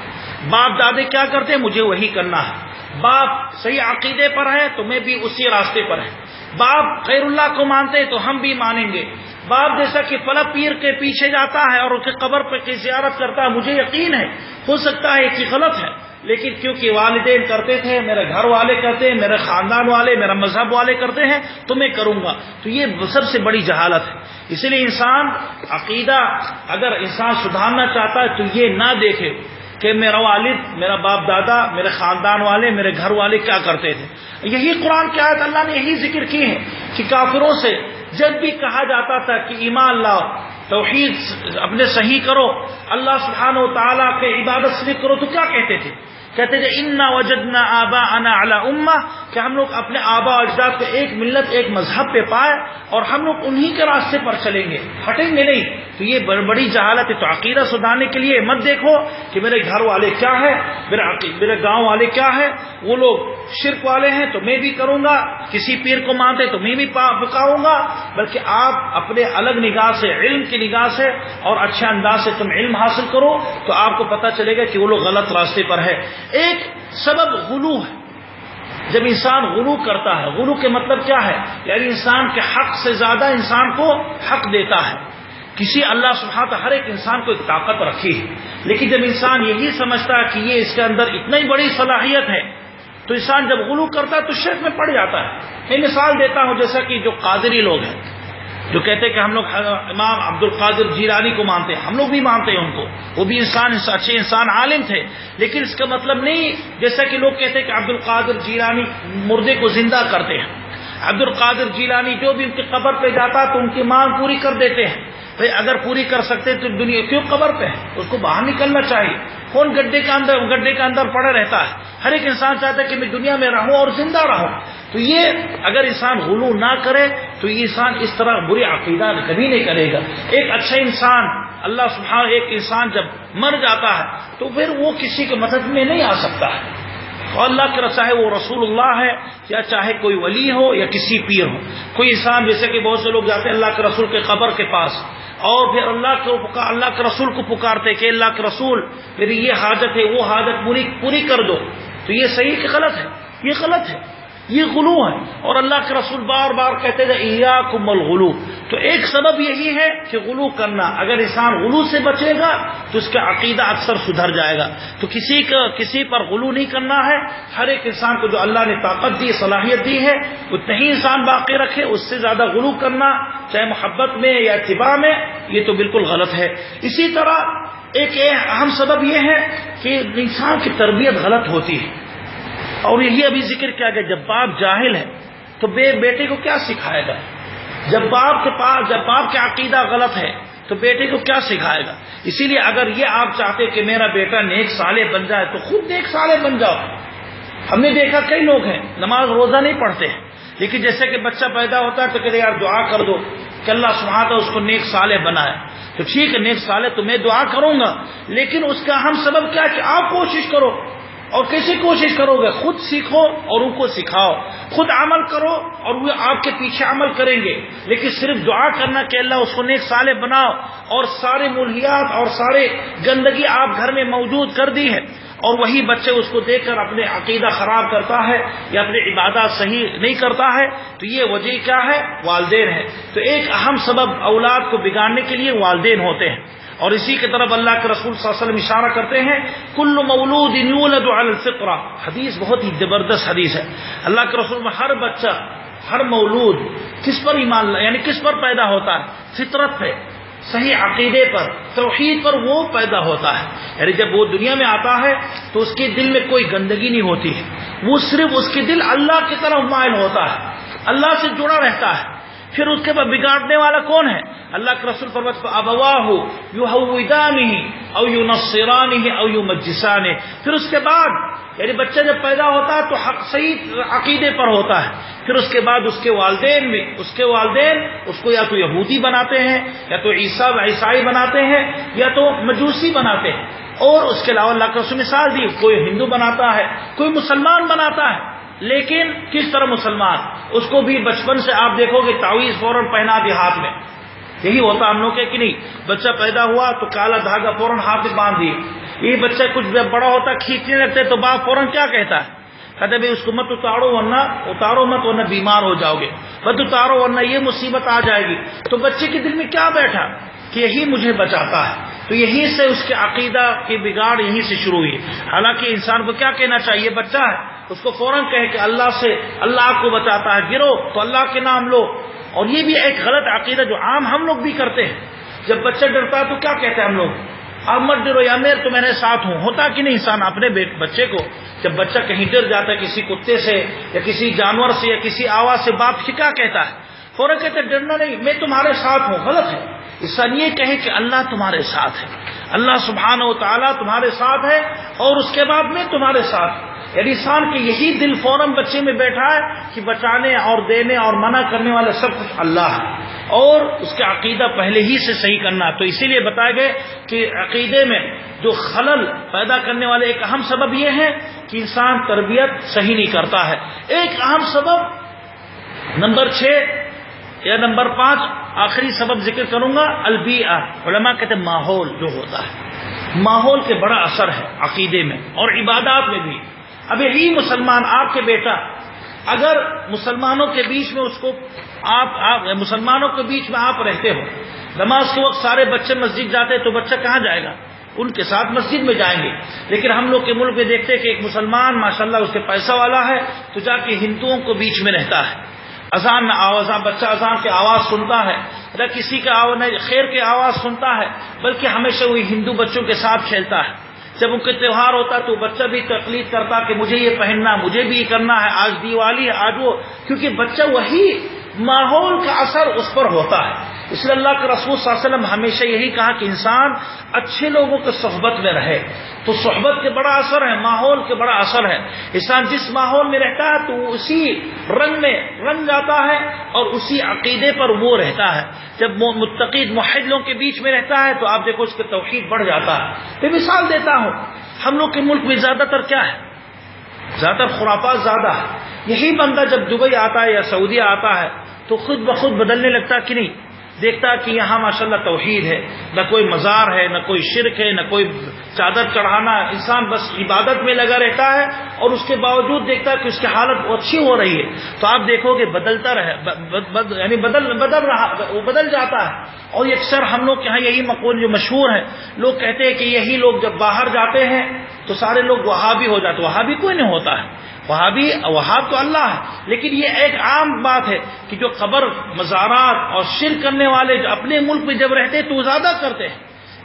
باپ دادے کیا کرتے ہیں مجھے وہی کرنا ہے. باپ صحیح عقیدے پر ہے تو میں بھی اسی راستے پر ہے. باپ غیر اللہ کو مانتے تو ہم بھی مانیں گے. باپ جیسا کہ فلاں پیر کے پیچھے جاتا ہے اور اس کے قبر پہ کی زیارت کرتا ہے، مجھے یقین ہے ہو سکتا ہے کہ غلط ہے لیکن کیونکہ والدین کرتے تھے، میرے گھر والے کرتے ہیں، میرے خاندان والے، میرا مذہب والے کرتے ہیں تو میں کروں گا. تو یہ سب سے بڑی جہالت ہے. اس لیے انسان عقیدہ اگر انسان سدھارنا چاہتا ہے تو یہ نہ دیکھے کہ میرا والد، میرا باپ دادا، میرے خاندان والے، میرے گھر والے کیا کرتے تھے. یہی قرآن کی آیت اللہ نے یہی ذکر کی ہے کہ کافروں سے جب بھی کہا جاتا تھا کہ ایمان لاؤ، توحید اپنے صحیح کرو، اللہ سبحانہ و تعالیٰ کے عبادت صرف کرو، تو کیا کہتے تھے؟ کہتے تھے انا وجدنا آباءنا علی امہ، کہ ہم لوگ اپنے آبا و اجداد کو ایک ملت ایک مذہب پہ پائے اور ہم لوگ انہی کے راستے پر چلیں گے، ہٹیں گے نہیں. تو یہ بڑی جہالت ہے. تو عقیدہ سدھارنے کے لیے مت دیکھو کہ میرے گھر والے کیا ہے، میرے گاؤں والے کیا ہے، وہ لوگ شرک والے ہیں تو میں بھی کروں گا، کسی پیر کو مانتے تو میں بھی پکاؤں گا. بلکہ آپ اپنے الگ نگاہ سے، علم کی نگاہ سے اور اچھے انداز سے تم علم حاصل کرو تو آپ کو پتہ چلے گا کہ وہ لوگ غلط راستے پر ہے. ایک سبب غلو ہے. جب انسان غلو کرتا ہے، غلو کے مطلب کیا ہے؟ یعنی انسان کے حق سے زیادہ انسان کو حق دیتا ہے. کسی اللہ سبحانہ ہر ایک انسان کو ایک طاقت رکھی ہے، لیکن جب انسان یہی سمجھتا ہے کہ یہ اس کے اندر اتنی بڑی صلاحیت ہے تو انسان جب غلو کرتا ہے تو شرک میں پڑ جاتا ہے. میں مثال دیتا ہوں، جیسا کہ جو قادری لوگ ہیں جو کہتے ہیں کہ ہم لوگ امام عبد القادر جیلانی کو مانتے ہیں، ہم لوگ بھی مانتے ہیں ان کو، وہ بھی اچھے انسان عالم تھے. لیکن اس کا مطلب نہیں جیسا کہ لوگ کہتے ہیں کہ عبد القادر جیلانی مردے کو زندہ کرتے ہیں، عبد القادر جیلانی جو بھی ان کی قبر پہ جاتا تو ان کی مانگ پوری کر دیتے ہیں. بھائی اگر پوری کر سکتے تو دنیا کیوں قبر پہ ہے؟ اس کو باہر نکلنا چاہیے. کون گڈھے کے اندر پڑا رہتا ہے؟ ہر ایک انسان چاہتا ہے کہ میں دنیا میں رہوں اور زندہ رہوں. تو یہ اگر انسان غلو نہ کرے تو یہ انسان اس طرح بری عقیدہ کبھی نہیں کرے گا. ایک اچھا انسان اللہ سبحانہ، ایک انسان جب مر جاتا ہے تو پھر وہ کسی کے مدد میں نہیں آ سکتا ہے. اور اللہ کے چاہے وہ رسول اللہ ہے یا چاہے کوئی ولی ہو یا کسی پیر ہو، کوئی انسان جیسے کہ بہت سے لوگ جاتے ہیں اللہ کے رسول کے قبر کے پاس اور پھر اللہ کے رسول کو پکارتے کہ اللہ کے رسول میری یہ حاجت ہے، وہ حاجت پوری کر دو. تو یہ صحیح کہ غلط ہے؟ یہ غلط ہے، یہ غلو ہے. اور اللہ کے رسول بار بار کہتے تھے ایاکم الغلو. تو ایک سبب یہی ہے کہ غلو کرنا. اگر انسان غلو سے بچے گا تو اس کا عقیدہ اکثر سدھر جائے گا. تو کسی پر غلو نہیں کرنا ہے. ہر ایک انسان کو جو اللہ نے طاقت دی، صلاحیت دی ہے، اتنا ہی انسان باقی رکھے. اس سے زیادہ غلو کرنا چاہے محبت میں یا اتباع میں، یہ تو بالکل غلط ہے. اسی طرح ایک اہم سبب یہ ہے کہ انسان کی تربیت غلط ہوتی ہے. اور یہی ابھی ذکر کیا گیا، جب باپ جاہل ہے تو بیٹے کو کیا سکھائے گا؟ جب باپ کے عقیدہ غلط ہے تو بیٹے کو کیا سکھائے گا؟ اسی لیے اگر یہ آپ چاہتے کہ میرا بیٹا نیک صالح بن جائے تو خود نیک صالح بن جاؤ. ہم نے دیکھا کئی لوگ ہیں نماز روزہ نہیں پڑھتے ہیں، لیکن جیسے کہ بچہ پیدا ہوتا ہے تو کہتے یار دعا کر دو کہ اللہ سبحانہ اس کو نیک صالح بنائے. تو ٹھیک ہے نیک صالح تو میں دعا کروں گا، لیکن اس کا اہم سبب کیا کہ آپ کوشش کرو. اور کیسے کوشش کرو گے؟ خود سیکھو اور ان کو سکھاؤ، خود عمل کرو اور وہ آپ کے پیچھے عمل کریں گے. لیکن صرف دعا کرنا کہ اللہ اس کو نیک صالح بناؤ اور سارے ملحیات اور سارے گندگی آپ گھر میں موجود کر دی ہے اور وہی بچے اس کو دیکھ کر اپنے عقیدہ خراب کرتا ہے یا اپنی عبادات صحیح نہیں کرتا ہے، تو یہ وجہ کیا ہے؟ والدین ہے. تو ایک اہم سبب اولاد کو بگاڑنے کے لیے والدین ہوتے ہیں. اور اسی کی طرف اللہ کے رسول صلی اللہ علیہ وسلم اشارہ کرتے ہیں کل مولود یولد علی الفطرہ، حدیث بہت ہی زبردست حدیث ہے۔ اللہ کے رسول میں ہر بچہ، ہر مولود کس پر ایمان یعنی کس پر پیدا ہوتا ہے؟ فطرت پہ، صحیح عقیدے پر، توحید پر وہ پیدا ہوتا ہے۔ یعنی جب وہ دنیا میں آتا ہے تو اس کے دل میں کوئی گندگی نہیں ہوتی ہے، وہ صرف اس کے دل اللہ کی طرف مائل ہوتا ہے، اللہ سے جڑا رہتا ہے۔ پھر اس کے بعد بگاڑنے والا کون ہے؟ اللہ کے رسول فرماتے ہیں ابواہ یہودانہ او ینصرانہ او یمجسانہ۔ پھر اس کے بعد یعنی بچہ جب پیدا ہوتا ہے تو حق صحیح عقیدے پر ہوتا ہے، پھر اس کے بعد اس کے والدین اس کو یا تو یہودی بناتے ہیں، یا تو عیسائی بناتے ہیں، یا تو مجوسی بناتے ہیں۔ اور اس کے علاوہ اللہ کے رسول مثال دی، کوئی ہندو بناتا ہے، کوئی مسلمان بناتا ہے۔ لیکن کس طرح مسلمان؟ اس کو بھی بچپن سے آپ دیکھو گے تعویذ فوراً پہنا دی ہاتھ میں، یہی ہوتا ہم لوگ کے کہ نہیں؟ بچہ پیدا ہوا تو کالا دھاگا فوراً ہاتھ میں باندھ دیے۔ یہ بچہ کچھ بڑا ہوتا کھینچنے لگتے تو باپ فوراً کیا کہتا ہے؟ کہتے بھائی اس کو مت اتارو مت ورنہ بیمار ہو جاؤ گے، مت اتارو ورنہ یہ مصیبت آ جائے گی۔ تو بچے کے دل میں کیا بیٹھا کہ یہی مجھے بچاتا ہے، تو یہیں سے اس کے عقیدہ کی بگاڑ یہیں سے شروع ہوئی۔ حالانکہ انسان کو کیا کہنا چاہیے؟ بچہ ہے اس کو فوراً کہے کہ اللہ آپ کو بچاتا ہے، گرو تو اللہ کے نام لو۔ اور یہ بھی ایک غلط عقیدہ جو عام ہم لوگ بھی کرتے ہیں۔ جب بچہ ڈرتا ہے تو کیا کہتے ہیں ہم لوگ؟ آپ مت ڈرو یا میر تو میرے ساتھ ہوں۔ ہوتا کہ نہیں انسان اپنے بچے کو جب بچہ کہیں ڈر جاتا ہے کسی کتے سے یا کسی جانور سے یا کسی آواز سے، باپ سے کیا کہتا ہے؟ فوراً کہتے ہیں ڈرنا نہیں، میں تمہارے ساتھ ہوں۔ غلط ہے۔ انسان یہ کہے کہ اللہ تمہارے ساتھ ہے، اللہ سبحانہ و تعالیٰ تمہارے ساتھ ہے، اور اس کے بعد میں تمہارے ساتھ۔ یعنی انسان کے یہی دل فوراً بچے میں بیٹھا ہے کہ بچانے اور دینے اور منع کرنے والے سب کچھ اللہ ہے، اور اس کا عقیدہ پہلے ہی سے صحیح کرنا۔ تو اسی لیے بتایا گئے کہ عقیدے میں جو خلل پیدا کرنے والے ایک اہم سبب یہ ہے کہ انسان تربیت صحیح نہیں کرتا ہے۔ ایک اہم سبب نمبر 6 یا نمبر 5 آخری سبب ذکر کروں گا، البیئہ۔ علماء کہتے ہیں ماحول جو ہوتا ہے، ماحول کے بڑا اثر ہے عقیدے میں اور عبادات میں بھی۔ اب یہی مسلمان آپ کے بیٹا اگر مسلمانوں کے بیچ میں اس کو مسلمانوں کے بیچ میں آپ رہتے ہو، نماز کے وقت سارے بچے مسجد جاتے تو بچہ کہاں جائے گا؟ ان کے ساتھ مسجد میں جائیں گے۔ لیکن ہم لوگ کے ملک میں دیکھتے ہیں کہ ایک مسلمان ماشاءاللہ اس کے پیسہ والا ہے تو جا کے ہندوؤں کو بیچ میں رہتا ہے، اذان میں بچہ اذان کی آواز سنتا ہے، نہ کسی کا خیر کی آواز سنتا ہے، بلکہ ہمیشہ وہی ہندو بچوں کے ساتھ کھیلتا ہے۔ جب ان کے تہوار ہوتا تو بچہ بھی تقلید کرتا کہ مجھے یہ پہننا، مجھے بھی یہ کرنا ہے، آج دیوالی ہے آج وہ، کیونکہ بچہ وہی ماحول کا اثر اس پر ہوتا ہے۔ اس لیے اللہ کے رسول صلی اللہ علیہ وسلم ہمیشہ یہی کہا کہ انسان اچھے لوگوں کے صحبت میں رہے، تو صحبت کے بڑا اثر ہے، ماحول کے بڑا اثر ہے۔ انسان جس ماحول میں رہتا ہے تو وہ اسی رنگ میں رنگ جاتا ہے اور اسی عقیدے پر وہ رہتا ہے۔ جب متقی موحد لوگوں کے بیچ میں رہتا ہے تو آپ دیکھو اس کا توحید بڑھ جاتا ہے۔ میں مثال دیتا ہوں، ہم لوگ کے ملک میں زیادہ تر کیا ہے؟ زیادہ تر خرافات زیادہ ہے۔ یہی بندہ جب دبئی آتا ہے یا سعودیہ آتا ہے تو خود بخود بدلنے لگتا کہ نہیں؟ دیکھتا کہ یہاں ماشاءاللہ توحید ہے، نہ کوئی مزار ہے، نہ کوئی شرک ہے، نہ کوئی چادر چڑھانا، انسان بس عبادت میں لگا رہتا ہے، اور اس کے باوجود دیکھتا کہ اس کی حالت اچھی ہو رہی ہے، تو آپ دیکھو گے بدلتا رہے، یعنی بدل جاتا ہے۔ اور اکثر ہم لوگ یہاں یہی مقول جو مشہور ہے، لوگ کہتے ہیں کہ یہی لوگ جب باہر جاتے ہیں تو سارے لوگ وہابی ہو جاتے، وہابی کوئی نہیں ہوتا ہے، وہاب تو اللہ ہے، لیکن یہ ایک عام بات ہے کہ جو قبر مزارات اور شرک کرنے والے جو اپنے ملک میں جب رہتے تو زیادہ کرتے ہیں،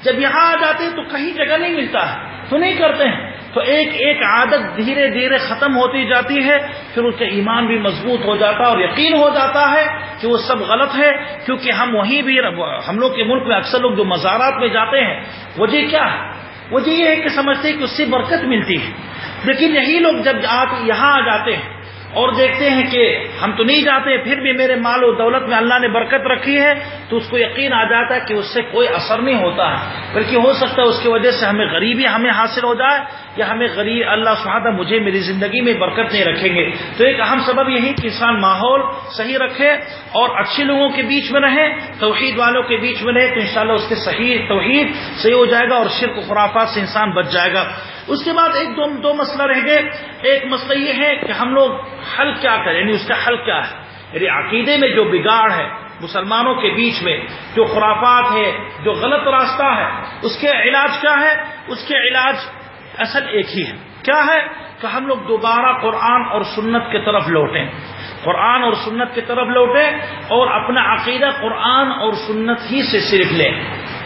جب یہاں آ جاتے تو کہیں جگہ نہیں ملتا ہے تو نہیں کرتے ہیں۔ تو ایک عادت دھیرے دھیرے ختم ہوتی جاتی ہے، پھر اس کا ایمان بھی مضبوط ہو جاتا ہے اور یقین ہو جاتا ہے کہ وہ سب غلط ہے، کیونکہ ہم لوگ کے ملک میں اکثر لوگ جو مزارات میں جاتے ہیں وجہ کیا ہے؟ وجہ یہ ہے کہ سمجھتے ہیں کہ اس سے برکت ملتی ہے، لیکن یہی لوگ جب یہاں آ جاتے ہیں اور دیکھتے ہیں کہ ہم تو نہیں جاتے، پھر بھی میرے مال و دولت میں اللہ نے برکت رکھی ہے، تو اس کو یقین آ جاتا ہے کہ اس سے کوئی اثر نہیں ہوتا ہے، بلکہ ہو سکتا ہے اس کی وجہ سے ہمیں غریبی حاصل ہو جائے، یا ہمیں اللہ سبحانہ مجھے میری زندگی میں برکت نہیں رکھیں گے۔ تو ایک اہم سبب یہی کہ انسان ماحول صحیح رکھے اور اچھے لوگوں کے بیچ میں رہے، توحید والوں کے بیچ میں رہے، تو انشاءاللہ اس کے توحید صحیح ہو جائے گا اور شرک و خرافات سے انسان بچ جائے گا۔ اس کے بعد دو مسئلہ رہ گئے۔ ایک مسئلہ یہ ہے کہ ہم لوگ حل کیا کریں، یعنی اس کا حل کیا ہے، یعنی عقیدے میں جو بگاڑ ہے مسلمانوں کے بیچ میں جو خرافات ہے، جو غلط راستہ ہے، اس کے علاج کیا ہے؟ اس کے علاج اصل ایک ہی ہے. کیا ہے؟ کہ ہم لوگ دوبارہ قرآن اور سنت کی طرف لوٹیں، قرآن اور سنت کی طرف لوٹیں اور اپنا عقیدہ قرآن اور سنت ہی سے صرف لیں.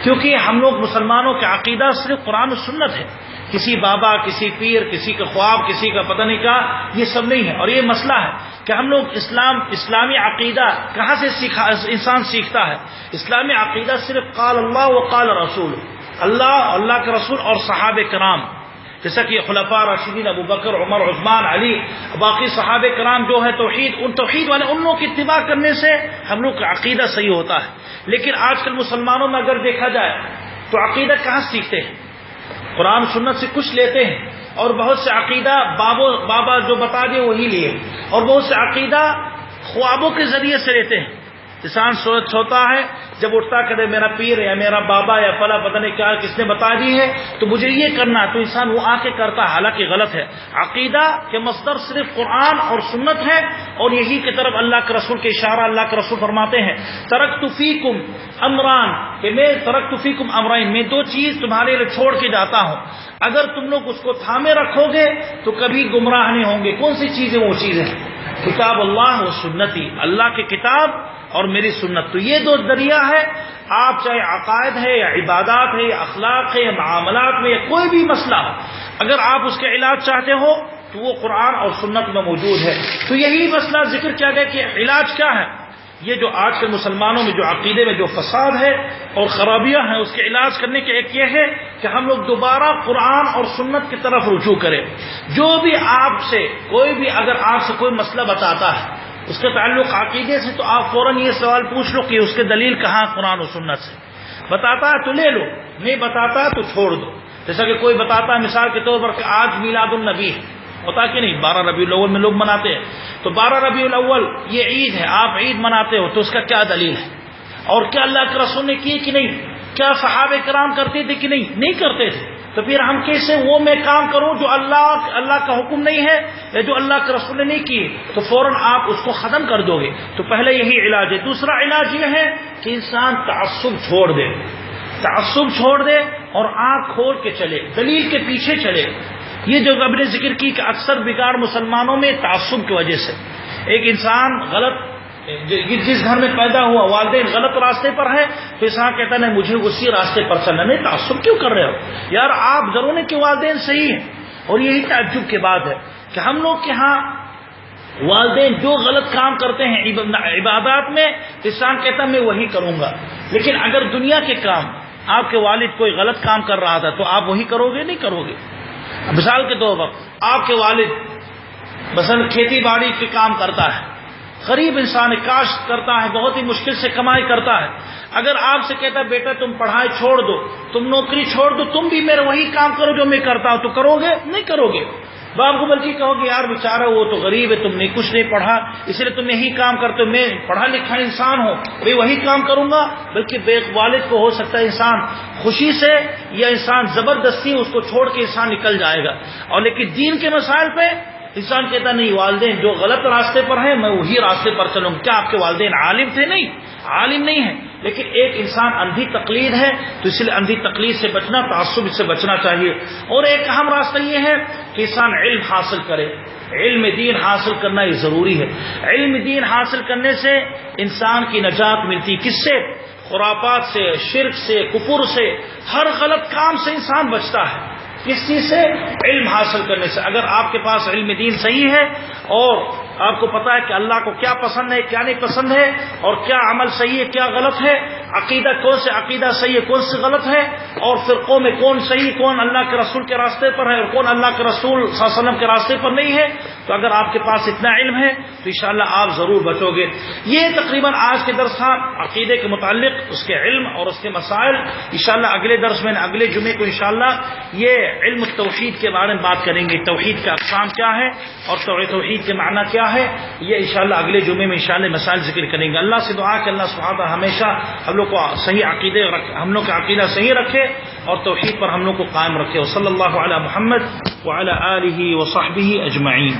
کیونکہ ہم لوگ مسلمانوں کا عقیدہ صرف قرآن اور سنت ہے. کسی بابا، کسی پیر، کسی کا خواب، کسی کا پتہ نہیں کیا، یہ سب نہیں ہے. اور یہ مسئلہ ہے کہ ہم لوگ اسلامی عقیدہ کہاں سے انسان سیکھتا ہے؟ اسلامی عقیدہ صرف قال اللہ و قال رسول، اللہ کے رسول اور صحابہ کرام، جیسا کہ خلفاء راشدین ابو بکر، عمر، عثمان، علی، باقی صحابہ کرام جو ہے توحید والے، ان لوگوں کی اتباع کرنے سے ہم لوگ کا عقیدہ صحیح ہوتا ہے. لیکن آج کل مسلمانوں میں اگر دیکھا جائے تو عقیدہ کہاں سیکھتے ہیں؟ قرآن سنت سے کچھ لیتے ہیں، اور بہت سے عقیدہ بابا جو بتا دے وہی لیے، اور بہت سے عقیدہ خوابوں کے ذریعے سے لیتے ہیں. انسان سوتا ہے، جب اٹھتا کہتے میرا پیر یا میرا بابا یا فلاں پتہ نہیں کیا کس نے بتا دی ہے تو مجھے یہ کرنا ہے، تو انسان وہ آ کے کرتا ہے، حالانکہ غلط ہے. عقیدہ کے مصدر صرف قرآن اور سنت ہے، اور یہی کی طرف اللہ کے رسول کے اشارہ اللہ کے رسول فرماتے ہیں ترکت فیکم امران، کہ میں ترکت فیکم امرین، میں دو چیز تمہارے لیے چھوڑ کے جاتا ہوں، اگر تم لوگ اس کو تھامے رکھو گے تو کبھی گمراہ نہیں ہوں گے. کون سی چیزیں؟ وہ چیزیں کتاب اللہ و سنتی، اللہ کی کتاب اور میری سنت. تو یہ دو ذریعہ ہے. آپ چاہے عقائد ہے یا عبادات ہے یا اخلاق ہے یا معاملات میں یا کوئی بھی مسئلہ ہو، اگر آپ اس کے علاج چاہتے ہو تو وہ قرآن اور سنت میں موجود ہے. تو یہی مسئلہ ذکر کیا گیا کہ علاج کیا ہے. یہ جو آج کے مسلمانوں میں جو عقیدے میں جو فساد ہے اور خرابیاں ہیں، اس کے علاج کرنے کے ایک یہ ہے کہ ہم لوگ دوبارہ قرآن اور سنت کی طرف رجوع کریں. جو بھی آپ سے کوئی بھی اگر آپ سے کوئی مسئلہ بتاتا ہے اس کے تعلق عقیدے سے، تو آپ فوراً یہ سوال پوچھ لو کہ اس کے دلیل کہاں قرآن و سنت سے. بتاتا ہے تو لے لو، نہیں بتاتا ہے تو چھوڑ دو. جیسا کہ کوئی بتاتا ہے مثال کے طور پر کہ آج میلاد النبی ہے، ہوتا کہ نہیں 12 ربیع الاول میں لوگ مناتے ہیں، تو 12 ربیع الاول یہ عید ہے، آپ عید مناتے ہو تو اس کا کیا دلیل ہے؟ اور کیا اللہ کے رسول نے کی کہ نہیں؟ کیا صحابہ کرام کرتے تھے کہ نہیں کرتے تھے؟ تو پھر ہم کیسے وہ میں کام کروں جو اللہ کا حکم نہیں ہے یا جو اللہ کے رسول نے نہیں کیے، تو فوراً آپ اس کو ختم کر دو گے. تو پہلے یہی علاج ہے. دوسرا علاج یہ ہے کہ انسان تعصب چھوڑ دے اور آنکھ کھول کے چلے، دلیل کے پیچھے چلے. یہ جو رب نے ذکر کی کہ اکثر بگاڑ مسلمانوں میں تعصب کی وجہ سے. ایک انسان غلط جس گھر میں پیدا ہوا والدین غلط راستے پر ہے تو انسان کہتا ہے نہیں مجھے اسی راستے پر چلنا. نہیں، تعصب کیوں کر رہے ہو یار؟ آپ ضرور نہیں کہ والدین صحیح ہیں. اور یہی تعجب کی بات ہے کہ ہم لوگ کے ہاں والدین جو غلط کام کرتے ہیں عبادات میں، انسان کہتا ہے میں وہی کروں گا. لیکن اگر دنیا کے کام آپ کے والد کوئی غلط کام کر رہا تھا تو آپ وہی کرو گے؟ نہیں کرو گے. مثال کے طور پر آپ کے والد مثلا کھیتی باڑی کے کام کرتا ہے، غریب انسان کاشت کرتا ہے، بہت ہی مشکل سے کمائی کرتا ہے. اگر آپ سے کہتا ہے بیٹا تم پڑھائی چھوڑ دو، تم نوکری چھوڑ دو، تم بھی میرا وہی کام کرو جو میں کرتا ہوں، تو کرو گے؟ نہیں کرو گے. باپ کو بلکہ کہو گے یار بیچارہ وہ تو غریب ہے، تم نے کچھ نہیں پڑھا اس لیے تم یہی کام کرتے ہو، میں پڑھا لکھا انسان ہوں میں وہی کام کروں گا. بلکہ بے والد کو ہو سکتا ہے انسان خوشی سے یا انسان زبردستی اس کو چھوڑ کے انسان نکل جائے گا. اور لیکن دین کے مسائل پہ انسان کہتا نہیں والدین جو غلط راستے پر ہیں میں وہی راستے پر چلوں. کیا آپ کے والدین عالم تھے؟ نہیں، عالم نہیں ہے. لیکن ایک انسان اندھی تقلید ہے تو اس لیے اندھی تقلید سے بچنا، تعصب سے بچنا چاہیے. اور ایک اہم راستہ یہ ہے کہ انسان علم حاصل کرے. علم دین حاصل کرنا یہ ضروری ہے. علم دین حاصل کرنے سے انسان کی نجات ملتی. کس سے؟ خرافات سے، شرک سے، کفر سے، ہر غلط کام سے انسان بچتا ہے. کس چیز سے؟ علم حاصل کرنے سے. اگر آپ کے پاس علم دین صحیح ہے اور آپ کو پتا ہے کہ اللہ کو کیا پسند ہے کیا نہیں پسند ہے اور کیا عمل صحیح ہے کیا غلط ہے، عقیدہ کون سے عقیدہ صحیح ہے کون سے غلط ہے، اور فرقوں میں کون صحیح کون اللہ کے رسول کے راستے پر ہے اور کون اللہ کے رسول صلی اللہ علیہ وسلم کے راستے پر نہیں ہے، تو اگر آپ کے پاس اتنا علم ہے تو انشاءاللہ آپ ضرور بچو گے. یہ تقریباً آج کے درس تھا عقیدے کے متعلق، اس کے علم اور اس کے مسائل. انشاءاللہ اگلے درس میں اگلے جمعے کو انشاءاللہ یہ علم توحید کے بارے میں بات کریں گے. توحید کا اقسام کیا ہے اور توحید کے معنی کیا ہے، یہ انشاءاللہ اگلے جمعے میں انشاءاللہ مسائل ذکر کریں گے. اللہ سے دعا کہ اللہ سبحانہ وتعالی ہمیشہ ہم لوگ کو صحیح عقیدے ہم لوگ کا عقیدہ صحیح رکھے اور توحید پر ہم لوگ کو قائم رکھے. وصلی اللہ علی محمد وعلی آلہ وصحبہ اجمعین.